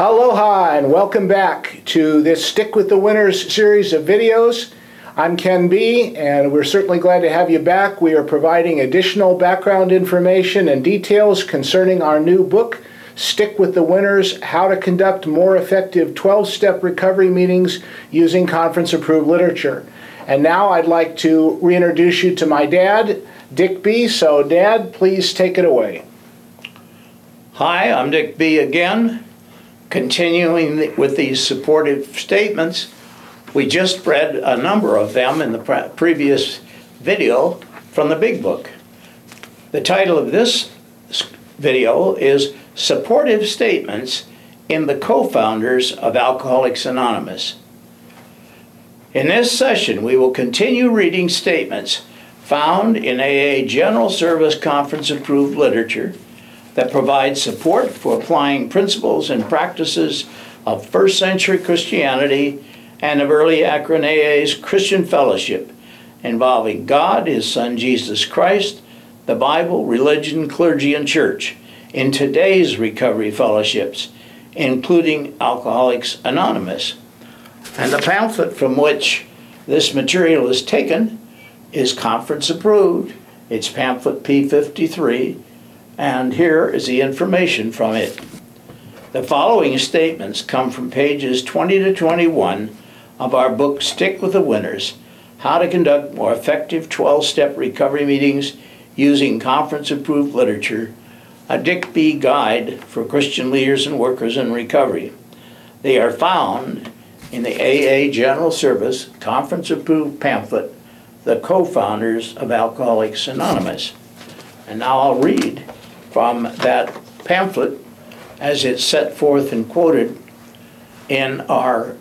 Aloha and welcome back to this Stick with the Winners series of videos. I'm Ken B. and we're certainly glad to have you back. We are providing additional background information and details concerning our new book, Stick with the Winners, How to Conduct More Effective 12-Step Recovery Meetings Using Conference-Approved Literature. And now I'd like to reintroduce you to my dad, Dick B. So Dad, please take it away. Hi, I'm Dick B. again. Continuing with these supportive statements, we just read a number of them in the previous video from the Big Book. The title of this video is Supportive Statements in the Co-Founders of Alcoholics Anonymous. In this session, we will continue reading statements found in AA General Service Conference-approved literature that provides support for applying principles and practices of first-century Christianity and of early Akron AA's Christian fellowship involving God, His Son Jesus Christ, the Bible, religion, clergy, and church in today's recovery fellowships, including Alcoholics Anonymous. And the pamphlet from which this material is taken is conference-approved. It's pamphlet P53. And here is the information from it. The following statements come from pages 20 to 21 of our book, Stick with the Winners, How to Conduct More Effective 12-Step Recovery Meetings Using Conference-Approved Literature, a Dick B. Guide for Christian Leaders and Workers in Recovery. They are found in the AA General Service Conference-Approved pamphlet, The Co-Founders of Alcoholics Anonymous. And now I'll read from that pamphlet as it's set forth and quoted in our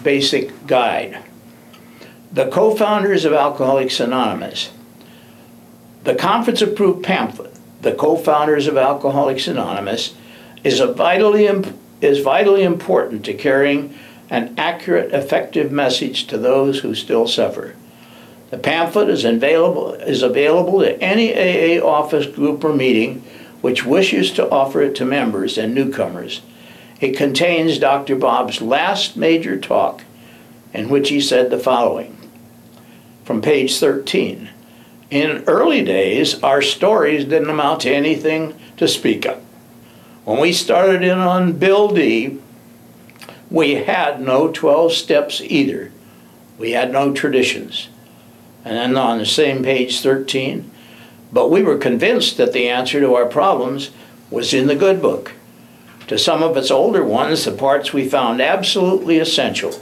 basic guide. The Co-Founders of Alcoholics Anonymous. The conference-approved pamphlet, The Co-Founders of Alcoholics Anonymous, is vitally important to carrying an accurate, effective message to those who still suffer. The pamphlet is available to any AA office, group, or meeting which wishes to offer it to members and newcomers. It contains Dr. Bob's last major talk, in which he said the following, from page 13. In early days, our stories didn't amount to anything to speak of. When we started in on Bill D, we had no 12 steps either. We had no traditions. And then on the same page 13, but we were convinced that the answer to our problems was in the Good Book. To some of its older ones, the parts we found absolutely essential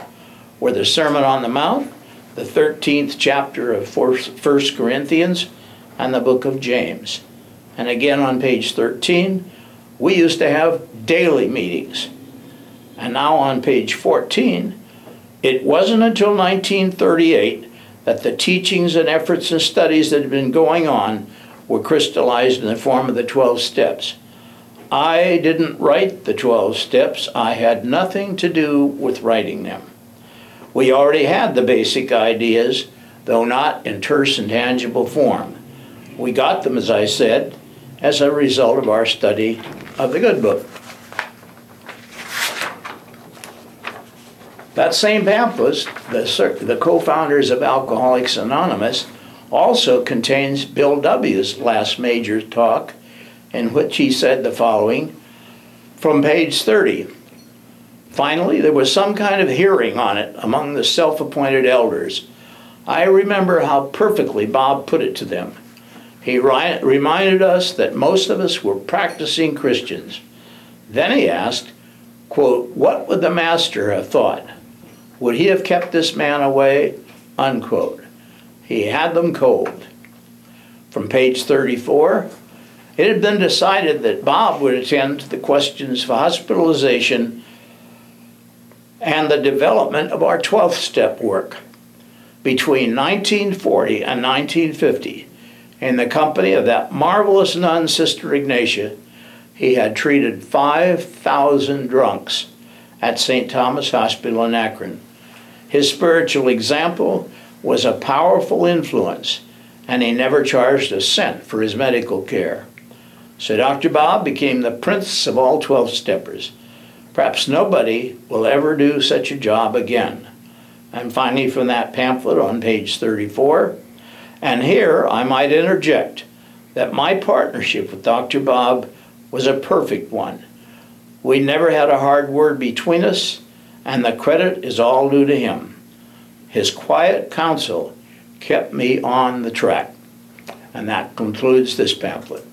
were the Sermon on the Mount, the 13th chapter of 1 Corinthians, and the book of James. And again on page 13, we used to have daily meetings. And now on page 14, it wasn't until 1938 that the teachings and efforts and studies that had been going on were crystallized in the form of the 12 steps. I didn't write the 12 steps. I had nothing to do with writing them. We already had the basic ideas, though not in terse and tangible form. We got them, as I said, as a result of our study of the Good Book. That same pamphlet, the Co-Founders of Alcoholics Anonymous, also contains Bill W.'s last major talk, in which he said the following, from page 30. Finally, there was some kind of hearing on it among the self-appointed elders. I remember how perfectly Bob put it to them. He reminded us that most of us were practicing Christians. Then he asked, quote, what would the master have thought? Would he have kept this man away? Unquote. He had them cold. From page 34, it had been decided that Bob would attend to the questions of hospitalization and the development of our 12th step work. Between 1940 and 1950, in the company of that marvelous nun, Sister Ignatia, he had treated 5,000 drunks at St. Thomas Hospital in Akron. His spiritual example was a powerful influence, and he never charged a cent for his medical care. So Dr. Bob became the prince of all 12-steppers. Perhaps nobody will ever do such a job again. And finally, from that pamphlet on page 34, and here I might interject that my partnership with Dr. Bob was a perfect one. We never had a hard word between us, and the credit is all due to him. His quiet counsel kept me on the track. And that concludes this pamphlet.